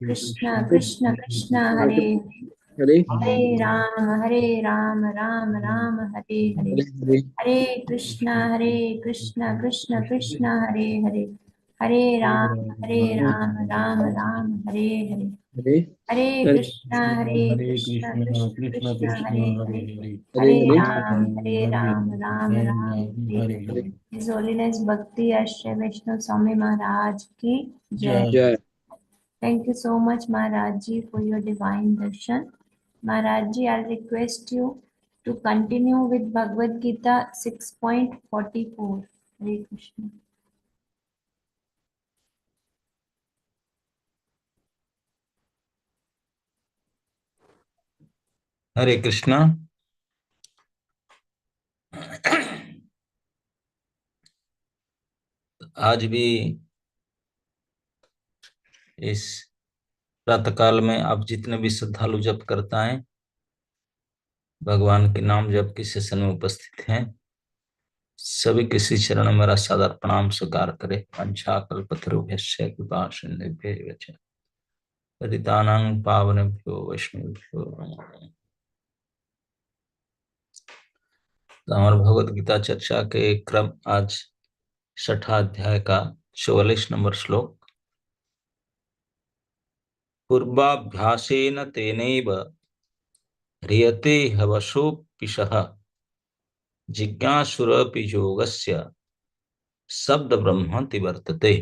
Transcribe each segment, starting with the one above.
कृष्ण कृष्ण कृष्ण हरे हरे हरे राम राम राम हरे हरे। हरे हरे हरे कृष्ण कृष्ण कृष्ण हरे हरे। हरे Ram Ram Ram Hare Hare. Hare Hare Hare Krishna Krishna Krishna Krishna Krishna Krishna Hare Hare Hare. Hare Hare Hare Hare Hare Ram Ram Ram Hare Hare Hare. Hare Hare His Holiness Bhakti Ashray Vaishnav Swami Maharaj ki Jai। जय। जय। Thank you so much Maharaj ji for your divine darshan। Maharaj ji, I'll request you to continue with Bhagavad Gita 6.44। Hare Krishna। हरे कृष्णा। आज भी इस प्रातः काल में आप जितने भी श्रद्धालु जप करता है, भगवान के नाम जप के सेशन में उपस्थित हैं, सभी के श्री चरण में मेरा सादर प्रणाम स्वीकार करे। पंचा कल्पतरुभ्यश्च कृपा सिंधुभ्यैव च पतितानां पावनेभ्यो वैष्णवेभ्यो नमो नमः। तो हमारे भगवत गीता चर्चा के क्रम आज 6ठा अध्याय का 44 नंबर श्लोक। पूर्वाभ्यासेन तेनैव ह्रियते हवशोऽपिशः जिज्ञासुरपि योगस्य शब्द ब्रह्मति वर्तते।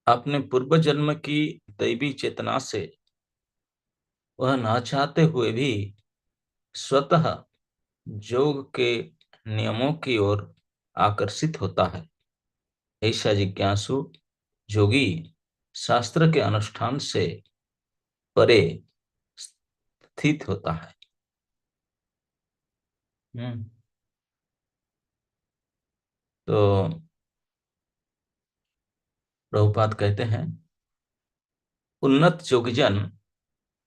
अपने पूर्व जन्म की दैवी चेतना से वह ना चाहते हुए भी स्वतः योग के नियमों की ओर आकर्षित होता है। ऐसा जिज्ञासु योगी शास्त्र के अनुष्ठान से परे स्थित होता है। तो प्रभुपाद कहते हैं, उन्नत योगीजन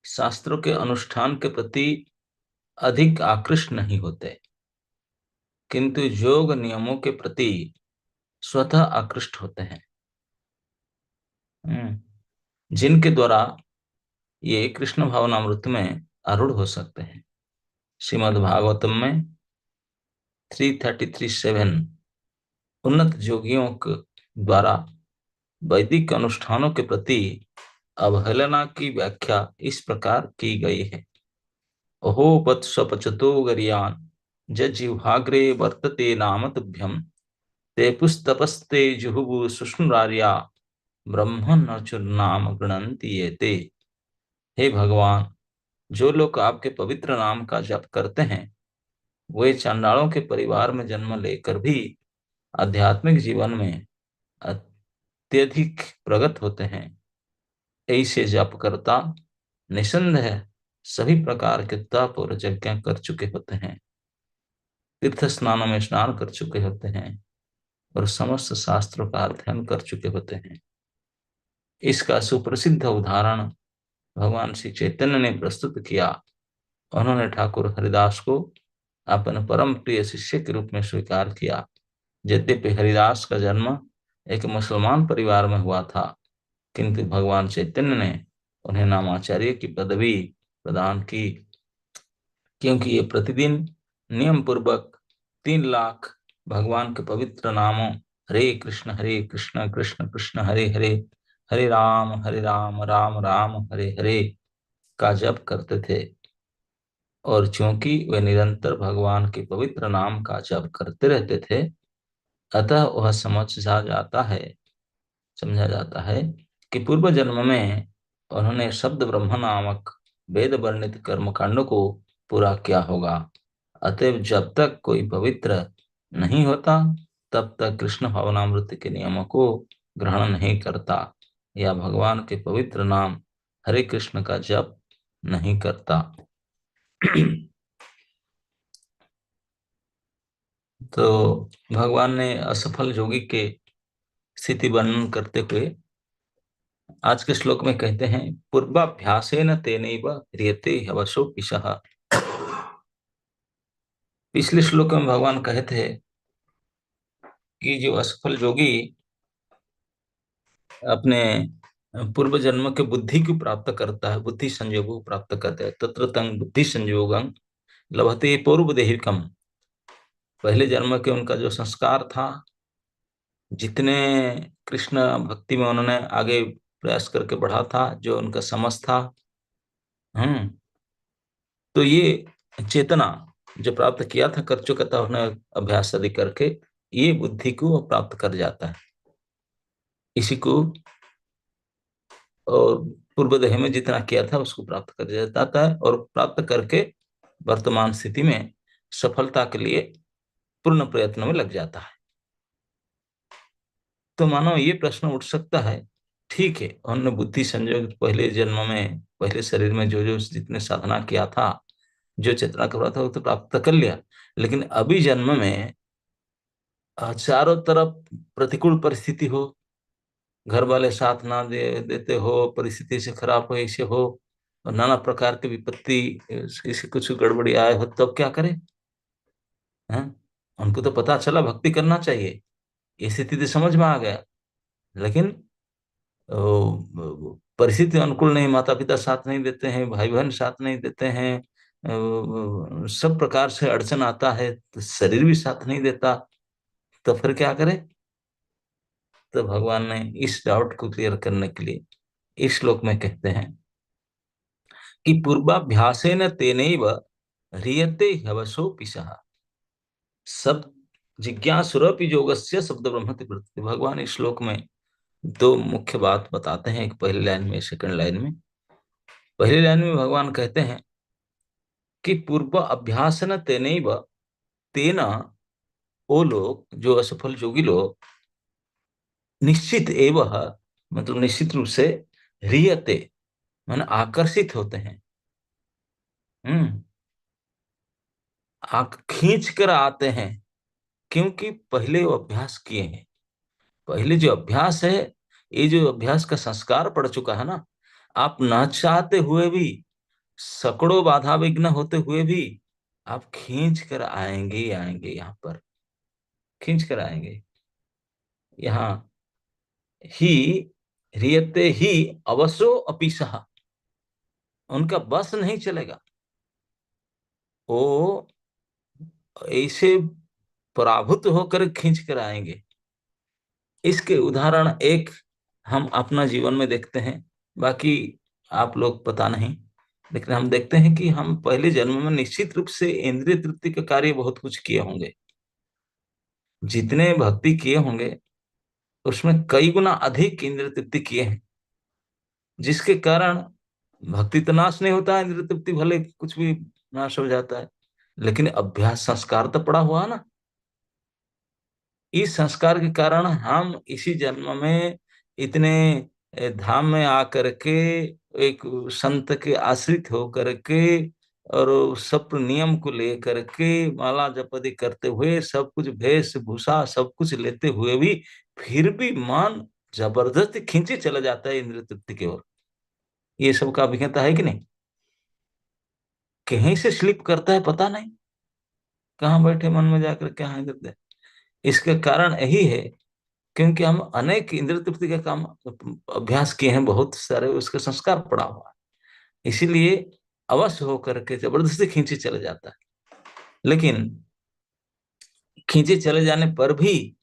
शास्त्रों के अनुष्ठान के प्रति अधिक आकृष्ट नहीं होते, किंतु योग नियमों के प्रति स्वतः आकृष्ट होते हैं, जिनके द्वारा ये कृष्ण भावनामृत में आरूढ़ हो सकते हैं। श्रीमद् भागवतम में 333:7 उन्नत योगियों के द्वारा वैदिक अनुष्ठानों के प्रति अवहेलना की व्याख्या इस प्रकार की गई है। अहो पत्सपचतो गरियान जिह्वाग्रे वर्तते नाम तुभ्यम ते पुस्तपस्ते जुहुवु सुष्णुरार्या ब्रह्म न गृणन्ति ये ते। हे भगवान, जो लोग आपके पवित्र नाम का जप करते हैं, वे चांडालों के परिवार में जन्म लेकर भी आध्यात्मिक जीवन में अत्यधिक प्रगत होते हैं। ऐसे जप करता निसंदेह सभी प्रकार के तप और यज्ञ कर चुके होते हैं, तीर्थ स्नानों में स्नान कर चुके होते हैं और समस्त शास्त्रों का अध्ययन कर चुके होते हैं। इसका सुप्रसिद्ध उदाहरण भगवान श्री चैतन्य ने प्रस्तुत किया। उन्होंने ठाकुर हरिदास को अपने परम प्रिय शिष्य के रूप में स्वीकार किया। यद्यपि हरिदास का जन्म एक मुसलमान परिवार में हुआ था, किंतु भगवान चैतन्य ने उन्हें नामाचार्य की पदवी प्रदान की, क्योंकि ये प्रतिदिन नियम पूर्वक 3 लाख भगवान के पवित्र नामों हरे कृष्ण कृष्ण कृष्ण हरे हरे, हरे राम राम राम हरे हरे का जप करते थे। और चूंकि वे निरंतर भगवान के पवित्र नाम का जप करते रहते थे, अतः वह समझा जाता है कि पूर्व जन्म में उन्होंने शब्द ब्रह्म नामक वेद वर्णित कर्मकांड को पूरा किया होगा। अतएव जब तक कोई पवित्र नहीं होता, तब तक कृष्ण भावनामृत के नियमों को ग्रहण नहीं करता या भगवान के पवित्र नाम हरे कृष्ण का जप नहीं करता। तो भगवान ने असफल योगी के स्थिति वर्णन करते हुए आज के श्लोक में कहते हैं, पूर्वाभ्यासेन तेनैव ह्रियते हवशोऽपिशः। पिछले श्लोक में भगवान कहे थे कि जो असफल योगी अपने पूर्व जन्म के बुद्धि को प्राप्त करता है, बुद्धि संयोग को प्राप्त करता है, तत्र तंग बुद्धि संयोगं लभते पूर्व देहिकम। पहले जन्म के उनका जो संस्कार था, जितने कृष्ण भक्ति में उन्होंने आगे प्रयास करके बढ़ा था, जो उनका समझ था, तो ये चेतना जो प्राप्त किया था, कर चुका था उन्हें अभ्यास आदि करके, ये बुद्धि को प्राप्त कर जाता है। इसी को और पूर्व देह में जितना किया था उसको प्राप्त कर जाता है, और प्राप्त करके वर्तमान स्थिति में सफलता के लिए पूर्ण प्रयत्न में लग जाता है। तो मानो ये प्रश्न उठ सकता है, ठीक है, उन्होंने बुद्धि संयोग पहले जन्म में, पहले शरीर में जो जो जितने साधना किया था, जो चेतना कर रहा था, वो तो प्राप्त कर लिया, लेकिन अभी जन्म में चारों तरफ प्रतिकूल परिस्थिति हो, घर वाले साथ ना देते हो, परिस्थिति से खराब हो, ऐसे हो, और नाना प्रकार की विपत्ति, किसी कुछ गड़बड़ी आए हो, तब क्या करे? हैं? उनको तो पता चला भक्ति करना चाहिए, ये स्थिति समझ में आ गया, लेकिन परिस्थिति अनुकूल नहीं, माता पिता साथ नहीं देते हैं, भाई बहन साथ नहीं देते हैं, सब प्रकार से अड़चन आता है, तो शरीर भी साथ नहीं देता, तो फिर क्या करे? तो भगवान ने इस डाउट को क्लियर करने के लिए इस श्लोक में कहते हैं कि पूर्वाभ्यासेन तेनैव ह्रियते ह्यवशो पिशः सब जिज्ञासुरपि योगस्य शब्द ब्रह्मति प्रति। भगवान इस श्लोक में दो मुख्य बात बताते हैं, एक पहली लाइन में, सेकंड लाइन में। पहली लाइन में भगवान कहते हैं कि पूर्व अभ्यासन तेनैव, तेना वो लोग जो असफल योगी लोग, निश्चित एवं, मतलब निश्चित रूप से, ह्रियते माने आकर्षित होते हैं, खींच कर आते हैं, क्योंकि पहले वो अभ्यास किए हैं। पहले जो अभ्यास है, ये जो अभ्यास का संस्कार पड़ चुका है ना, आप ना चाहते हुए भी, सैकड़ों बाधा विघ्न होते हुए भी, आप खींच कर आएंगे ही आएंगे, यहाँ पर खींच कर आएंगे। यहाँ ही रियते ही अवसो अपिसह, उनका बस नहीं चलेगा, वो ऐसे पराभूत होकर खींच कर आएंगे। इसके उदाहरण एक हम अपना जीवन में देखते हैं, बाकी आप लोग पता नहीं, लेकिन हम देखते हैं कि हम पहले जन्म में निश्चित रूप से इंद्रिय तृप्ति के कार्य बहुत कुछ किए होंगे, जितने भक्ति किए होंगे उसमें कई गुना अधिक इंद्रिय तृप्ति किए हैं, जिसके कारण भक्ति तो नाश नहीं होता है, इंद्रिय तृप्ति भले कुछ भी नाश हो जाता है, लेकिन अभ्यास संस्कार तो पड़ा हुआ ना। इस संस्कार के कारण हम इसी जन्म में इतने धाम में आकर के, एक संत के आश्रित होकर के, और सब नियम को लेकर के, माला जपति करते हुए, सब कुछ वेशभूषा सब कुछ लेते हुए भी, फिर भी मन जबरदस्ती खींचे चला जाता है इंद्रिय तृप्ति की ओर। ये सब का अभिज्ञता है कि नहीं? कहीं से स्लिप करता है पता नहीं, कहाँ बैठे मन में जाकर कहाँ इधर। इसका कारण यही है क्योंकि हम अनेक इंद्रिय तृप्ति का काम अभ्यास किए हैं, बहुत सारे उसका संस्कार पड़ा हुआ है, इसीलिए अवश्य होकर के जबरदस्ती खींचे चले जाता है। लेकिन खींचे चले जाने पर भी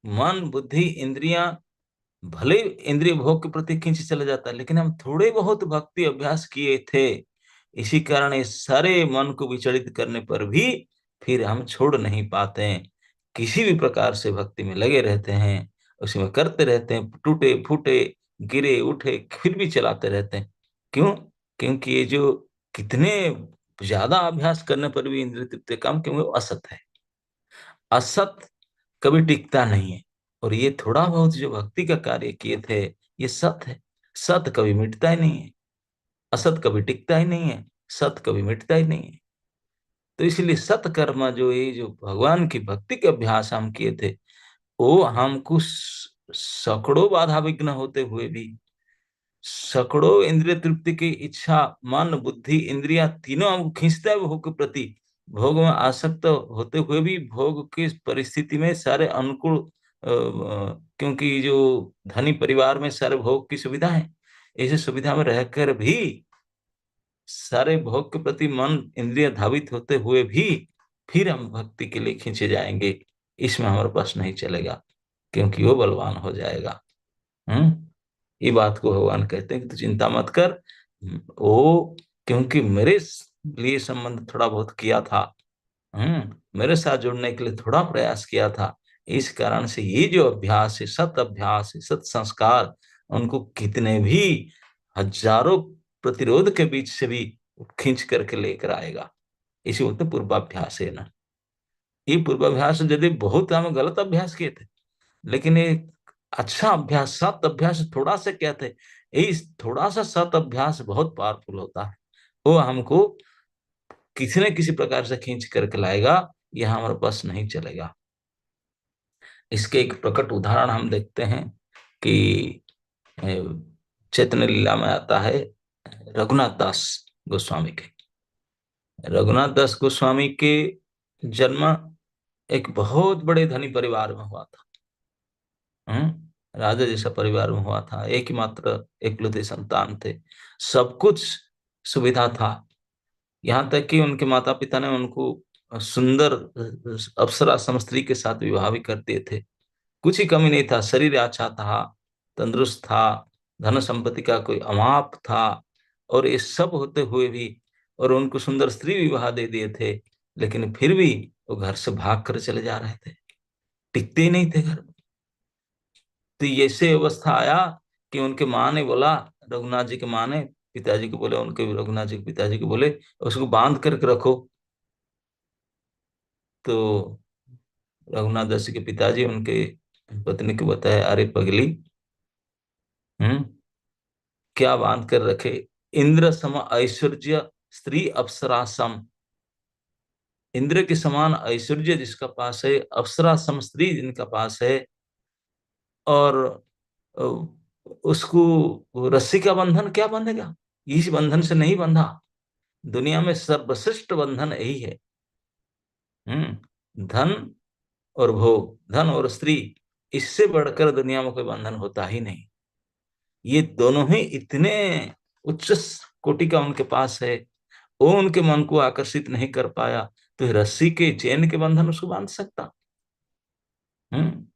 मन बुद्धि इंद्रियां भले इंद्रिय भोग के प्रति खींचे चले जाता है, लेकिन हम थोड़े बहुत भक्ति अभ्यास किए थे, इसी कारण इस सारे मन को विचलित करने पर भी फिर हम छोड़ नहीं पाते हैं, किसी भी प्रकार से भक्ति में लगे रहते हैं, उसमें करते रहते हैं, टूटे फूटे गिरे उठे फिर भी चलाते रहते हैं। क्यों? क्योंकि ये जो कितने ज्यादा अभ्यास करने पर भी इंद्रिय तृप्ति कम, क्योंकि वो असत है। असत कभी टिकता नहीं है, और ये थोड़ा बहुत जो भक्ति का कार्य किए थे, ये सत है। सत कभी मिटता ही नहीं है, असत कभी टिकता ही नहीं है, सत कभी मिटता ही नहीं है। तो इसलिए सत्कर्म जो ये जो भगवान की भक्ति के अभ्यास हम किए थे, वो हमको सैकड़ों बाधा विघ्न होते हुए भी, सैकड़ों इंद्रिय तृप्ति की इच्छा, मन बुद्धि इंद्रिया तीनों हमको खींचता है वो के प्रति, भोग में आसक्त होते हुए भी भोग की परिस्थिति में सारे अनुकूल क्योंकि जो धनी परिवार में सारे भोग की सुविधा है, ऐसी सुविधा में रहकर भी सारे भोग के प्रति मन इंद्रिय धावित होते हुए भी फिर हम भक्ति के लिए खींचे जाएंगे, इसमें हमारे पास नहीं चलेगा, क्योंकि वो बलवान हो जाएगा। ये बात को भगवान कहते हैं कि तू चिंता मत कर। वो क्योंकि मेरे लिए संबंध थोड़ा बहुत किया था, मेरे साथ जुड़ने के लिए थोड़ा प्रयास किया था, इस कारण से ये जो अभ्यास है सत संस्कार, उनको कितने भी हजारों प्रतिरोध के बीच से भी खींच करके लेकर आएगा। इसी बोलते पूर्वाभ्यास है ना। ये पूर्वाभ्यास यदि बहुत हम गलत अभ्यास किए थे, लेकिन ये अच्छा अभ्यास, सत अभ्यास थोड़ा सा क्या थे, इस थोड़ा सा सत अभ्यास बहुत पावरफुल होता है। वो हमको किसी न किसी प्रकार से खींच करके लाएगा, यह हमारे पास नहीं चलेगा। इसके एक प्रकट उदाहरण हम देखते हैं कि चैतन्य लीला में आता है रघुनाथ दास गोस्वामी के। रघुनाथ दास गोस्वामी के जन्म एक बहुत बड़े धनी परिवार में हुआ था। राजा जैसा परिवार में हुआ था, एक ही मात्र एकलौते संतान थे, सब कुछ सुविधा था। यहाँ तक कि उनके माता पिता ने उनको सुंदर अप्सरा सम स्त्री के साथ विवाह भी कर दिए थे। कुछ ही कमी नहीं था, शरीर अच्छा था, तंदुरुस्त था, धन संपत्ति का कोई अमाप था, और ये सब होते हुए भी, और उनको सुंदर स्त्री विवाह दे दिए थे, लेकिन फिर भी वो घर से भाग कर चले जा रहे थे, टिकते ही नहीं थे घर में। तो ऐसे अवस्था आया कि उनके माँ ने बोला, रघुनाथ जी के माँ ने पिताजी को बोले, उनके रघुनाथ जी के पिताजी को बोले उसको बांध करके रखो। तो रघुनाथ दास जी के पिताजी उनके पत्नी को बताया, अरे पगली, हम्म क्या बांध कर रखे, इंद्र सम ऐश्वर्य स्त्री अप्सरा सम, इंद्र के समान ऐश्वर्य जिसका पास है, अप्सरा सम स्त्री जिनका पास है, और अ, उसको रस्सी का बंधन क्या बंधेगा, इस बंधन से नहीं बंधा। दुनिया में सर्वश्रेष्ठ बंधन यही है। धन और भोग, धन और स्त्री, इससे बढ़कर दुनिया में कोई बंधन होता ही नहीं। ये दोनों ही इतने उच्च कोटि का उनके पास है, वो उनके मन को आकर्षित नहीं कर पाया, तो ये रस्सी के चैन के बंधन उसको बांध सकता। हम्म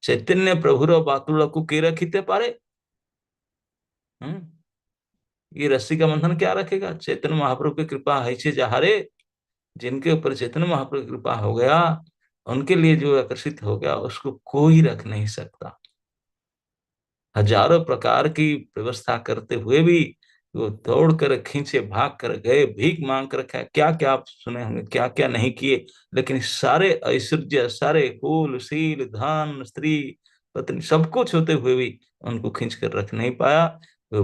चैतन्य प्रभुर बातुड़ को के रखिते पारे। हम्म ये रस्सी का बंधन क्या रखेगा, चैतन्य महाप्रभु की कृपा है छे जहारे, जिनके ऊपर चैतन्य महाप्रभु की कृपा हो गया, उनके लिए जो आकर्षित हो गया, उसको कोई रख नहीं सकता। हजारों प्रकार की व्यवस्था करते हुए भी वो दौड़ कर खींचे भाग कर गए, भीख मांग कर खाए, क्या क्या आप सुने होंगे, क्या क्या नहीं किए, लेकिन सारे ऐश्वर्य, सारे कुल शील धन स्त्री पत्नी सब कुछ होते हुए भी उनको खींच कर रख नहीं पाया। वो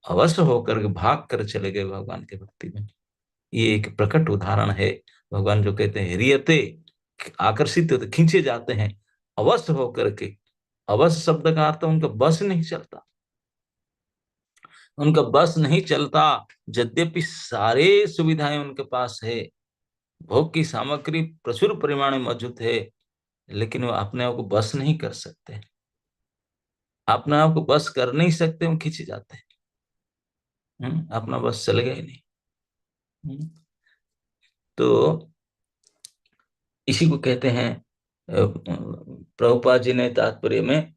अवश्य होकर के भाग कर चले गए भगवान के भक्ति में। ये एक प्रकट उदाहरण है। भगवान जो कहते हैं रियते, आकर्षित होते खींचे जाते हैं अवश्य होकर के। अवश्य शब्द का अर्थ उनका बस नहीं चलता, उनका बस नहीं चलता। यद्यपि सारे सुविधाएं उनके पास है, भोग की सामग्री प्रचुर परिमाण में मौजूद है, लेकिन वो अपने आप को बस नहीं कर सकते, अपने आप को बस कर नहीं सकते, वो खींचे जाते हैं। अपना बस चलेगा ही नहीं। तो इसी को कहते हैं, प्रभुपाद जी ने तात्पर्य में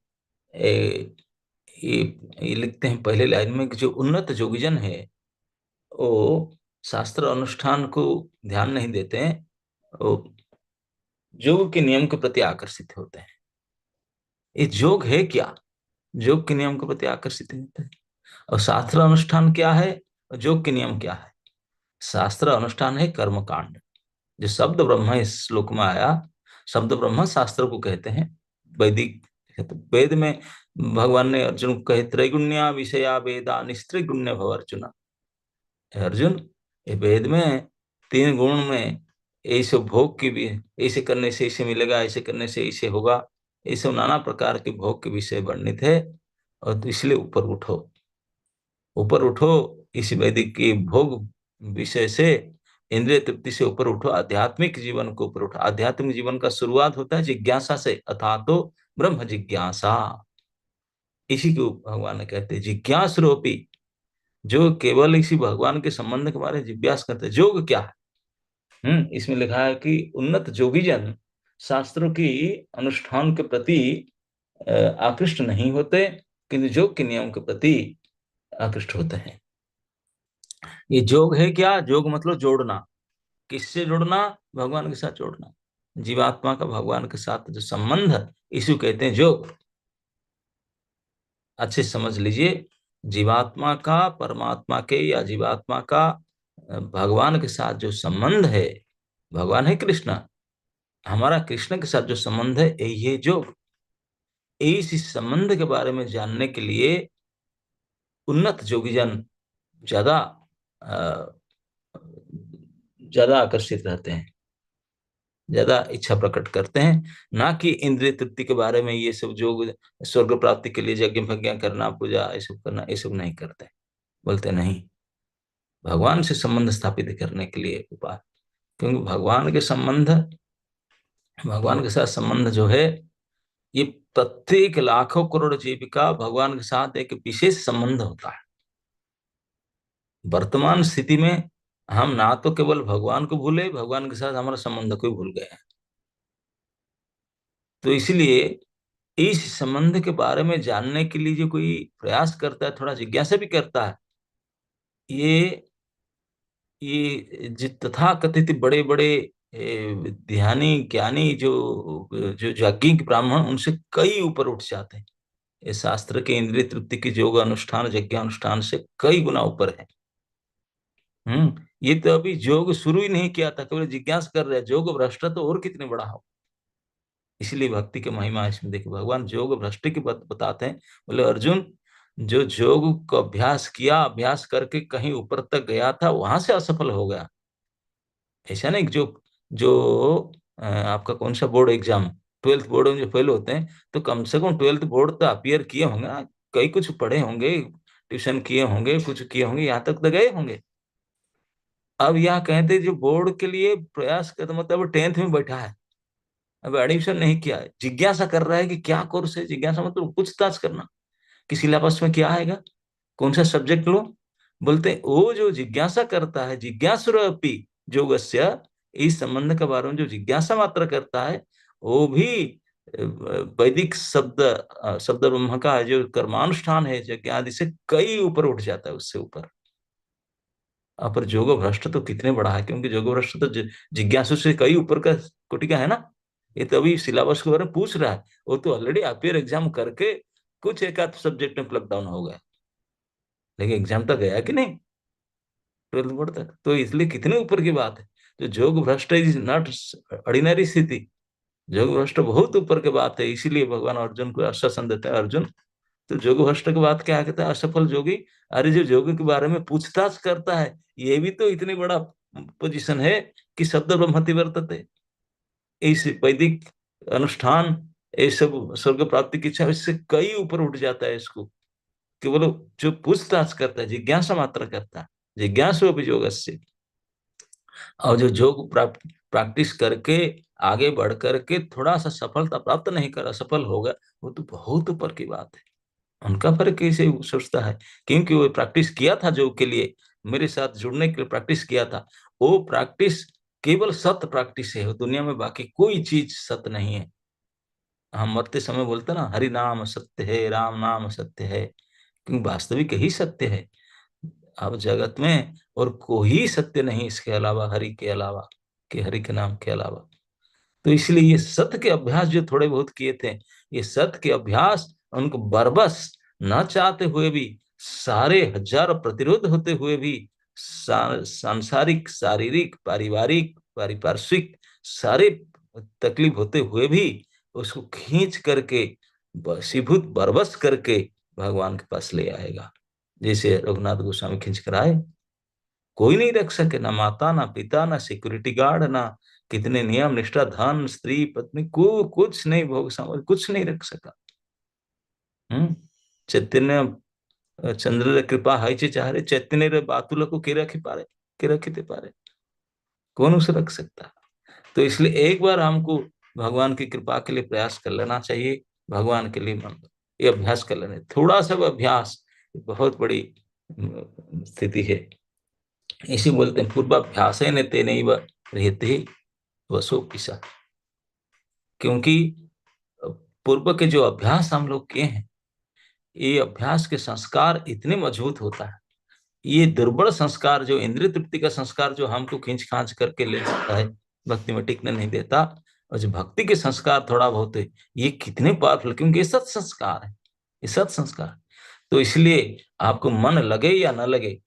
ये, ये लिखते हैं पहले लाइन में कि जो उन्नत योगीजन है वो शास्त्र अनुष्ठान को ध्यान नहीं देते हैं, वो योग के नियम के प्रति आकर्षित होते हैं। ये योग है क्या, योग के नियम के प्रति आकर्षित होते हैं। और शास्त्र अनुष्ठान क्या है, योग के नियम क्या है। शास्त्र अनुष्ठान है कर्म कांड, जो शब्द ब्रह्म इस श्लोक में आया, शब्द ब्रह्म शास्त्र को कहते हैं। वैदिक तो वेद में भगवान ने अर्जुन को कहे, त्रैगुण्या विषया वेदा निस्त्रिगुण्य भव अर्जुन। अर्जुन, ये वेद में तीन गुण में ऐसे भोग की भी, ऐसे करने से ऐसे मिलेगा, ऐसे करने से ऐसे होगा, ऐसे नाना प्रकार के भोग के विषय वर्णित है। और तो इसलिए ऊपर उठो, ऊपर उठो, इस वैदिक की भोग विषय से इंद्रिय तृप्ति से ऊपर उठो, आध्यात्मिक जीवन को ऊपर उठो। आध्यात्मिक जीवन का शुरुआत होता है जिज्ञासा से, अथा तो ब्रह्म जिज्ञासा। इसी को भगवान ने कहते हैं जिज्ञास रूपी, जो केवल इसी भगवान के संबंध के बारे में जिज्ञास करते हैं। योग क्या है? इसमें लिखा है कि उन्नत जोगी जन शास्त्रों की अनुष्ठान के प्रति आकृष्ट नहीं होते, किंतु योग के नियम के प्रति आकृष्ट होते हैं। ये योग है क्या? योग मतलब जोड़ना। किससे जोड़ना? भगवान के साथ जोड़ना। जीवात्मा का भगवान के साथ जो संबंध है, इसी कहते हैं योग। अच्छे समझ लीजिए, जीवात्मा का परमात्मा के या जीवात्मा का भगवान के साथ जो संबंध है, भगवान है कृष्ण, हमारा कृष्ण के साथ जो संबंध है ये योग। इस संबंध के बारे में जानने के लिए उन्नत योगीजन ज्यादा ज्यादा आकर्षित रहते हैं, ज्यादा इच्छा प्रकट करते हैं, ना कि इंद्रिय तृप्ति के बारे में। ये सब जो स्वर्ग प्राप्ति के लिए यज्ञ भज्ञ करना, पूजा ये सब करना, ये सब नहीं करते। बोलते नहीं, भगवान से संबंध स्थापित करने के लिए उपाय। क्योंकि भगवान के साथ संबंध जो है, ये प्रत्येक लाखों करोड़ जीव का भगवान के साथ एक विशेष संबंध होता है। वर्तमान स्थिति में हम ना तो केवल भगवान को भूले, भगवान के साथ हमारा संबंध को भी भूल गए हैं। तो इसलिए इस संबंध के बारे में जानने के लिए जो कोई प्रयास करता है, थोड़ा जिज्ञासा भी करता है, ये तथा कथित बड़े बड़े ध्यानी ज्ञानी जो जो याज्ञिक ब्राह्मण, उनसे कई ऊपर उठ जाते हैं। ये शास्त्र के इंद्रिय तृप्ति की योग अनुष्ठान, यज्ञ अनुष्ठान से कई गुना ऊपर है। ये तो अभी योग शुरू ही नहीं किया था, केवल जिज्ञासा कर रहे हैं। योग भ्रष्ट तो और कितने बड़ा हो। इसलिए भक्ति की महिमा इसमें देखिए, भगवान योग भ्रष्ट की बात बताते हैं। बोले अर्जुन, जो योग को अभ्यास किया, अभ्यास करके कहीं ऊपर तक गया था, वहां से असफल हो गया। ऐसा नहीं, जो जो आपका कौन सा बोर्ड एग्जाम, 12th बोर्ड में जो फेल होते हैं, तो कम से कम 12th बोर्ड तो अपियर किए होंगे ना, कई कुछ पढ़े होंगे, ट्यूशन किए होंगे, कुछ किए होंगे, यहाँ तक तो गए होंगे। अब यहाँ कहते जो बोर्ड के लिए प्रयास कर, मतलब 10th में बैठा है, अब एडमिशन नहीं किया है, जिज्ञासा कर रहा है कि क्या कोर्स है। जिज्ञासा मतलब पूछताछ करना कि सिलेबस में क्या आएगा, कौन सा सब्जेक्ट लो। बोलते हैं वो जो जिज्ञासा करता है, जिज्ञासुरपि योगस्य, इस संबंध के बारे में जो जिज्ञासा मात्र करता है, वो भी वैदिक शब्द ब्रह्म का जो कर्मानुष्ठान है, यज्ञ आदि से कई ऊपर उठ जाता है, उससे ऊपर। पर जोग भ्रष्ट तो कितने बड़ा है, क्योंकि जोग भ्रष्ट तो जिज्ञासु से कई ऊपर का कोटि का है ना। ये तो अभी सिलेबस के बारे में पूछ रहा है, वो तो ऑलरेडी अपियर एग्जाम करके कुछ एक आध सब्जेक्ट में प्लग डाउन हो गया, लेकिन एग्जाम तक गया कि नहीं 12th बोर्ड तक। तो इसलिए कितने ऊपर की बात है। तो जोग भ्रष्ट इज नॉट ऑर्डिनरी स्थिति, जोग भ्रष्ट बहुत ऊपर की बात है। इसीलिए भगवान अर्जुन को आश्वासन देते हैं, अर्जुन तो जोग भ्रष्ट की बात क्या कहता है, असफल जोगी। अरे जो जोगी के बारे में पूछताछ करता है, ये भी तो इतनी बड़ा पोजीशन है कि शब्द ब्रह्मति वर्तते। इस वैदिक अनुष्ठान, ये सब स्वर्ग प्राप्ति की इच्छा, इससे कई ऊपर उठ जाता है इसको। केवल जो पूछताछ करता है, जिज्ञासा मात्र करता है, जिज्ञासु अभियोग से। और जो योग प्रैक्टिस करके आगे बढ़ करके थोड़ा सा सफलता प्राप्त नहीं कर, असफल हो गया, वो तो बहुत ऊपर की बात है। उनका फर्क कैसे सोचता है, क्योंकि वो प्रैक्टिस किया था योग के लिए, मेरे साथ जुड़ने के लिए प्रैक्टिस किया था। वो प्रैक्टिस केवल सत्य प्रैक्टिस है, दुनिया में बाकी कोई चीज सत्य नहीं है। हम मरते समय बोलते ना, हरि नाम सत्य है, राम नाम सत्य है, क्योंकि वास्तविक ही सत्य है। अब जगत में और कोई सत्य नहीं इसके अलावा, हरि के अलावा, कि हरि के नाम के अलावा। तो इसलिए ये सत्य के अभ्यास जो थोड़े बहुत किए थे, ये सत्य के अभ्यास उनको बरबस न चाहते हुए भी, सारे हजार प्रतिरोध होते हुए भी, सांसारिक, शारीरिक, पारिवारिक, पारिपार्श्विक सारे तकलीफ होते हुए भी उसको खींच करके, वशीभूत बरबस करके भगवान के पास ले आएगा। जैसे रघुनाथ गोस्वामी खींच कर आए, कोई नहीं रख सके, ना माता, ना पिता, ना सिक्योरिटी गार्ड, ना कितने नियम निष्ठा, धन, स्त्री, पत्नी, कुछ नहीं, भोग सामग्री कुछ नहीं रख सका। चैतन्य चंद्र कृपा है चाहे, चैतन्य बातुल को के रखी पारे, के रखी पारे। कौन उसे रख सकता है? तो इसलिए एक बार हमको भगवान की कृपा के लिए प्रयास कर लेना चाहिए, भगवान के लिए मन ये अभ्यास कर लेना, थोड़ा सा भी अभ्यास बहुत बड़ी स्थिति है। इसी बोलते हैं पूर्वाभ्यास न तेनैव रहते वसो पिसा, क्योंकि पूर्व के जो अभ्यास हम लोग किए हैं, ये अभ्यास के संस्कार इतने मजबूत होता है। ये दुर्बल संस्कार जो इंद्रिय तृप्ति का संस्कार जो हमको खींच खांच करके ले जाता है, भक्ति में टिकने नहीं देता, और जो भक्ति के संस्कार थोड़ा बहुत है, ये कितने पावरफुल, क्योंकि ये सत संस्कार है, ये सत संस्कार। तो इसलिए आपको मन लगे या न लगे,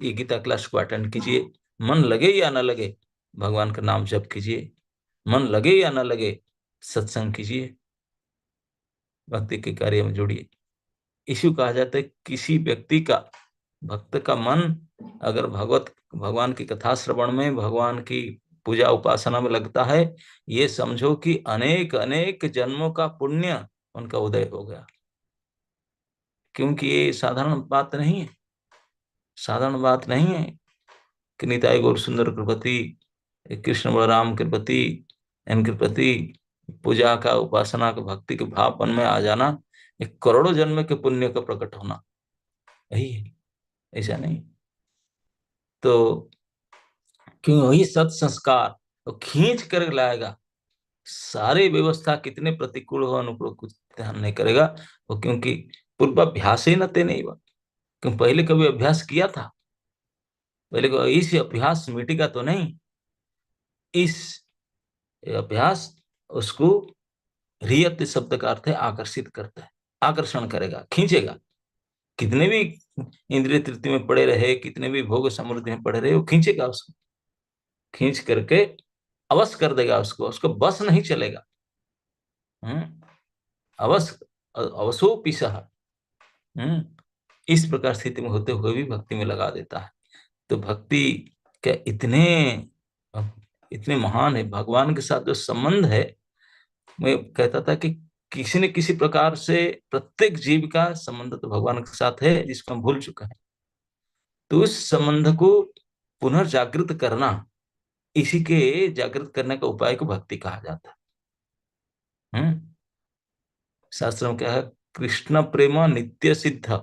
ये गीता क्लास को अटेंड कीजिए, मन लगे या न लगे भगवान का नाम जप कीजिए, मन लगे या न लगे सत्संग कीजिए, भक्ति के कार्य में जुड़िए। इसी कहा जाता है किसी व्यक्ति का, भक्त का मन अगर भगवान की कथा श्रवण में, भगवान की पूजा उपासना में लगता है, ये समझो कि अनेक अनेक जन्मों का पुण्य उनका उदय हो गया। क्योंकि ये साधारण बात नहीं है, साधारण बात नहीं है कि निताई गौर सुंदर कृपति, कृष्ण बलराम कृपति, इनके प्रति पूजा का, उपासना का, भक्ति के भाव मन में आ जाना, एक करोड़ों जन्म के पुण्य का प्रकट होना, यही है, ऐसा नहीं। तो क्यों वही सत संस्कार तो खींच कर लाएगा, सारी व्यवस्था कितने प्रतिकूल हो अनुकूल कुछ ध्यान नहीं करेगा वो, क्योंकि पूर्वाभ्यास ही न तेने, क्यों पहले कभी अभ्यास किया था, पहले को इस अभ्यास मिटेगा तो नहीं, इस अभ्यास उसको रियत शब्द का अर्थ है आकर्षित करता है, आकर्षण करेगा, खींचेगा। कितने भी इंद्रिय तृप्ति में पड़े रहे, कितने भी भोग समृद्धि में पड़े रहे, वो खींचेगा, उसको खींच करके अवश्य कर देगा, उसको उसको बस नहीं चलेगा। अवश्य अवसो पिसह, इस प्रकार स्थिति में होते हुए भी भक्ति में लगा देता है। तो भक्ति क्या इतने इतने महान है, भगवान के साथ जो संबंध है, मैं कहता था कि किसी न किसी प्रकार से प्रत्येक जीव का संबंध तो भगवान के साथ है, जिसको हम भूल चुके हैं। तो उस संबंध को पुनर्जागृत करना, इसी के जागृत करने का उपाय को भक्ति कहा जाता है। शास्त्र में क्या है, कृष्ण प्रेम नित्य सिद्ध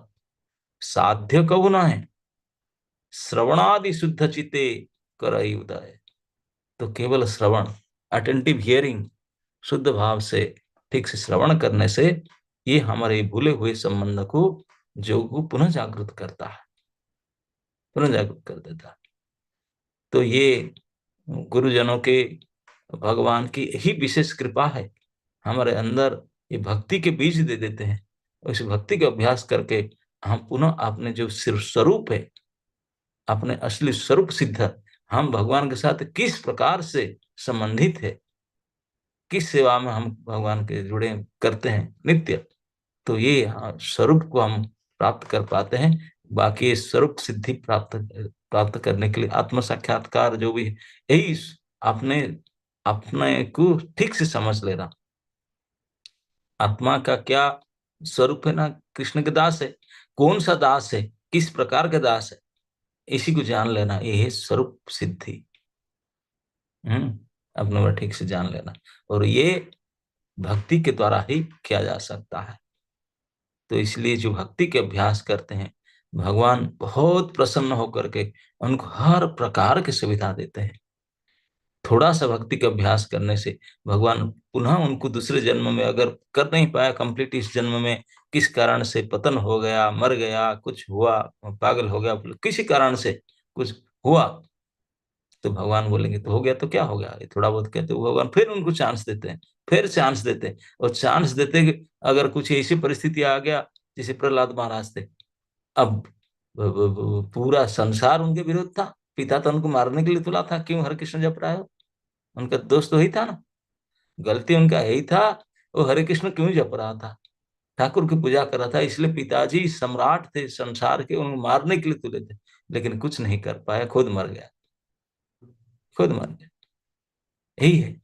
साध्य कबू न है, श्रवणादि शुद्ध चिते करई उदय। तो केवल श्रवण, अटेंटिव हियरिंग, शुद्ध भाव से ठीक से श्रवण करने से ये हमारे भूले हुए संबंध को जो को पुनः जागृत करता है, पुनः जागृत कर देता है। तो ये गुरुजनों के, भगवान की यही विशेष कृपा है, हमारे अंदर ये भक्ति के बीज दे देते हैं। उस भक्ति का अभ्यास करके हम पुनः अपने जो स्वरूप है, अपने असली स्वरूप सिद्ध, हम भगवान के साथ किस प्रकार से संबंधित है, किस सेवा में हम भगवान के जुड़े करते हैं नित्य, तो ये स्वरूप को हम प्राप्त कर पाते हैं। बाकी स्वरूप सिद्धि प्राप्त करने के लिए आत्म साक्षात्कार जो भी है, यही अपने अपने को ठीक से समझ लेना, आत्मा का क्या स्वरूप है ना, कृष्ण के दास है, कौन सा दास है, किस प्रकार का दास है, इसी को जान लेना, ये है स्वरूप सिद्धि। अपने को ठीक से जान लेना, और ये भक्ति के द्वारा ही किया जा सकता है। तो इसलिए जो भक्ति के अभ्यास करते हैं, भगवान बहुत प्रसन्न होकर के उनको हर प्रकार की सुविधा देते हैं। थोड़ा सा भक्ति का अभ्यास करने से भगवान पुनः उनको दूसरे जन्म में, अगर कर नहीं पाया कंप्लीट इस जन्म में, किस कारण से पतन हो गया, मर गया, कुछ हुआ, पागल हो गया, किसी कारण से कुछ हुआ, तो भगवान बोलेंगे तो हो गया, तो क्या हो गया, ये थोड़ा बहुत कहते, भगवान फिर उनको चांस देते हैं, फिर चांस देते हैं, और चांस देते कि अगर कुछ ऐसी परिस्थिति आ गया जैसे प्रहलाद महाराज थे, अब पूरा संसार उनके विरुद्ध था, पिता तो उनको मारने के लिए तुला था, क्यों हरे कृष्ण जप रहा हो, उनका दोस्त तो ही था ना, गलती उनका यही था, वो हरे कृष्ण क्यों जप रहा था, ठाकुर की पूजा कर रहा था, इसलिए पिताजी सम्राट थे संसार के, उनको मारने के लिए तुले थे, लेकिन कुछ नहीं कर पाया, खुद मर गया, खुद मर गया। यही है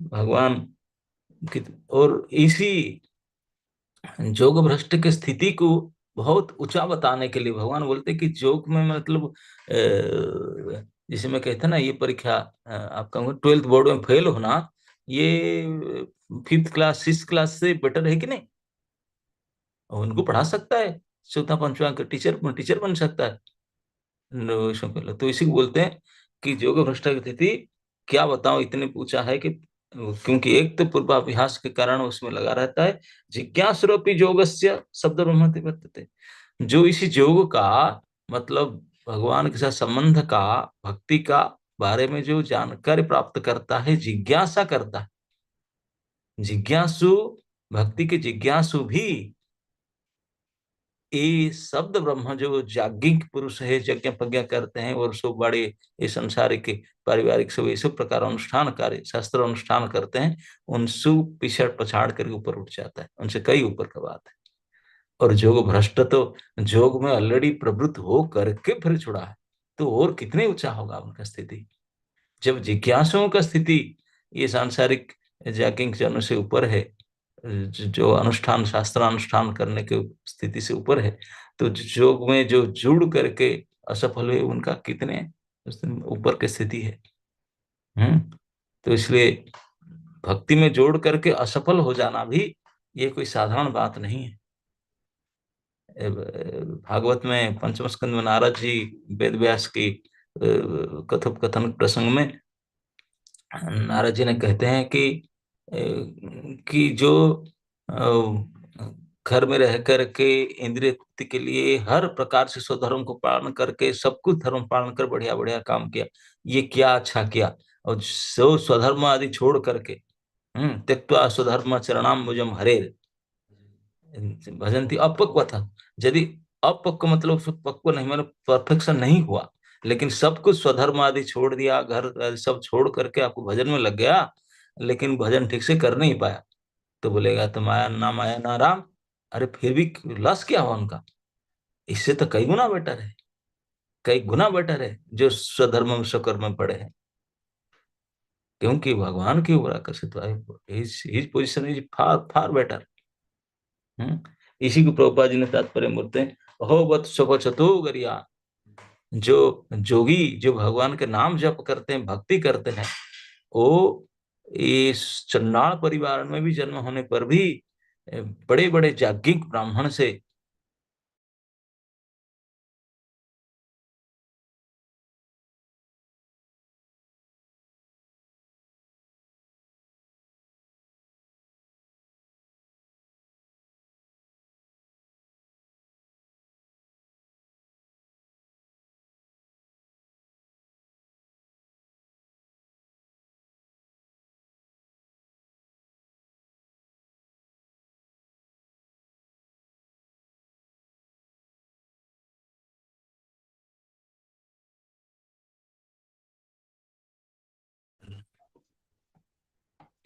भगवान की। और इसी जोग भ्रष्ट की स्थिति को बहुत ऊंचा बताने के लिए भगवान बोलते कि जोग में मतलब जिसे मैं कहता ना, ये परीक्षा आपका 12th बोर्ड में फेल होना, ये 5th क्लास 6th क्लास से बेटर है कि नहीं? और उनको पढ़ा सकता है, चौथा पंचवा का टीचर टीचर बन सकता है। तो इसी को बोलते हैं कि योग भ्रष्ट की स्थिति, क्या बताऊं, इतने ऊंचा है कि, क्योंकि एक तो पूर्वाभ्यास के कारण उसमें लगा रहता है। जिज्ञासुरपि योगस्य शब्द ब्रह्मति वर्तते, जो इसी योग का मतलब भगवान के साथ संबंध का, भक्ति का बारे में जो जानकारी प्राप्त करता है, जिज्ञासा करता है, जिज्ञासु, भक्ति के जिज्ञासु भी ये शब्द ब्रह्म, जो जाज्ञिक पुरुष है, यज्ञ प्रज्ञा करते हैं और सब बड़े ये संसारिक पारिवारिक सब ये सब प्रकार अनुष्ठान कार्य शास्त्र अनुष्ठान करते हैं, उनसे पिछड़ पछाड़ करके ऊपर उठ जाता है, उनसे कई ऊपर का बात है। और जोग भ्रष्ट तो जोग में ऑलरेडी प्रवृत्त हो करके फिर छुड़ा है, तो और कितने ऊंचा होगा उनका स्थिति। जब जिज्ञासुओं का स्थिति ये सांसारिक जागिंग जनों से ऊपर है, जो अनुष्ठान शास्त्रानुष्ठान करने के स्थिति से ऊपर है, तो योग में जो जुड़ करके असफल हुए, उनका कितने ऊपर की स्थिति है। तो इसलिए भक्ति में जोड़ करके असफल हो जाना भी ये कोई साधारण बात नहीं है। भागवत में पंचम स्कंद में नारद जी वेद व्यास की कथोपकथन प्रसंग में नारद जी ने कहते हैं कि जो घर में रह करके इंद्रिय तृप्ति के लिए हर प्रकार से स्वधर्म को पालन करके सब कुछ धर्म पालन कर बढ़िया बढ़िया काम किया, ये क्या अच्छा किया। और जो स्वधर्म आदि छोड़ करके त्यक्त्वा स्वधर्म चरणाम मुझम हरे भजंती अपक्व था। यदि अपक्व मतलब पक्व नहीं, मतलब परफेक्शन नहीं हुआ, लेकिन सब कुछ स्वधर्म आदि छोड़ दिया, घर सब छोड़ करके आपको भजन में लग गया, लेकिन भजन ठीक से कर नहीं पाया, तो बोलेगा तो माया ना राम। अरे फिर भी लस क्या हुआ उनका? इससे तो कई गुना बेटर है, कई गुना बेटर है जो स्वधर्म में स्वकर्म में पड़े हैं, क्योंकि भगवान की ओर आकर्षित है। His position is far far better. इसी को प्रभुपाद जी ने तात्पर्य बोलते हैं, अहोबत स्वचतो गरिया। जो जोगी जो भगवान के नाम जप करते हैं, भक्ति करते हैं, वो इस चंडाल परिवार में भी जन्म होने पर भी बड़े बड़े जाज्ञिक ब्राह्मण से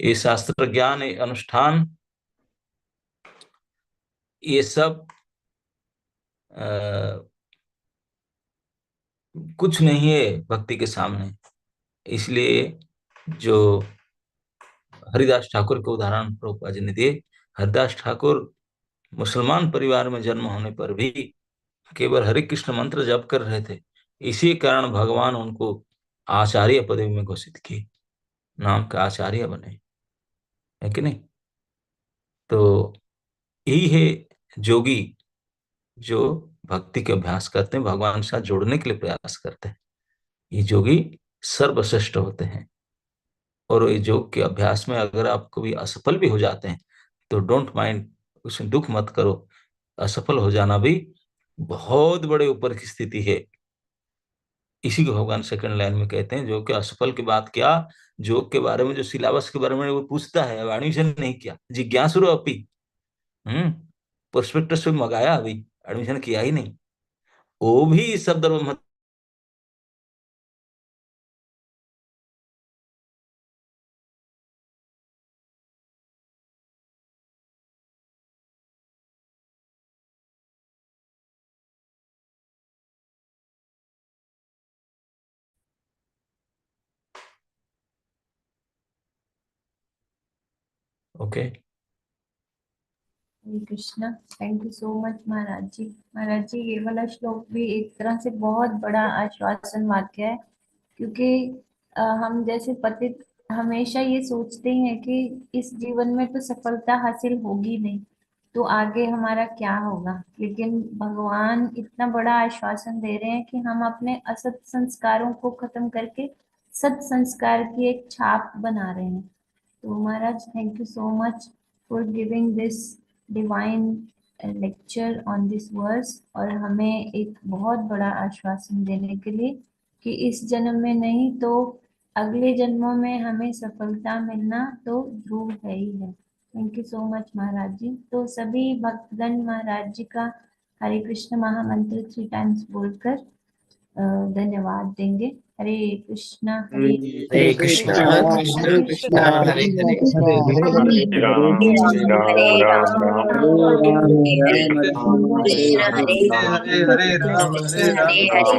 ये शास्त्र ज्ञान, ये अनुष्ठान, ये सब कुछ नहीं है भक्ति के सामने। इसलिए जो हरिदास ठाकुर के उदाहरण प्रभुपाद जी ने दिए, हरिदास ठाकुर मुसलमान परिवार में जन्म होने पर भी केवल हरे कृष्ण मंत्र जप कर रहे थे, इसी कारण भगवान उनको आचार्य पदवी में घोषित किए, नाम का आचार्य बने, है कि नहीं? तो यही है जोगी, जो भक्ति के अभ्यास करते हैं, भगवान के साथ जोड़ने के लिए प्रयास करते हैं, ये जोगी सर्वश्रेष्ठ होते हैं। और ये योग के अभ्यास में अगर आप कभी असफल भी हो जाते हैं, तो डोंट माइंड, उसमें दुख मत करो। असफल हो जाना भी बहुत बड़े ऊपर की स्थिति है। इसी को भगवान सेकंड लाइन में कहते हैं, जो कि असफल की बात क्या, योग के बारे में जो सिलेबस के बारे में वो पूछता है, अब एडमिशन नहीं किया, जिज्ञासु अपी, हम्म प्रोस्पेक्टस में मंगाया, अभी एडमिशन किया ही नहीं, वो भी शब्द ब्रह्म। Okay. Hare Krishna. Thank you so much Maharaj ji. Maharaj ji, ये वाला श्लोक भी एक तरह से बहुत बड़ा आश्वासन वाक्य है क्योंकि हम जैसे पतित हमेशा ये सोचते ही हैं कि इस जीवन में तो सफलता हासिल होगी नहीं, तो आगे हमारा क्या होगा। लेकिन भगवान इतना बड़ा आश्वासन दे रहे हैं कि हम अपने असत संस्कारों को खत्म करके सत संस्कार की एक छाप बना रहे हैं। तो Maharaj, thank you so much for giving this divine lecture on this verse, और हमें एक बहुत बड़ा आश्वासन देने के लिए कि इस जन्म में नहीं तो अगले जन्मों में हमें सफलता मिलना तो ध्रुव है ही है। Thank you so much Maharaj जी। तो सभी भक्तगण महाराज जी का हरे कृष्ण महामंत्र 3 टाइम्स बोलकर धन्यवाद देंगे। हरे कृष्णा हरे हरे कृष्णा हरे कृष्णा हरे हरे हरे राम हरे राम राम राम हरे हरे हरे हरे हरे राम हरे हरे हरे हरे राम हरे राम हरे हरे।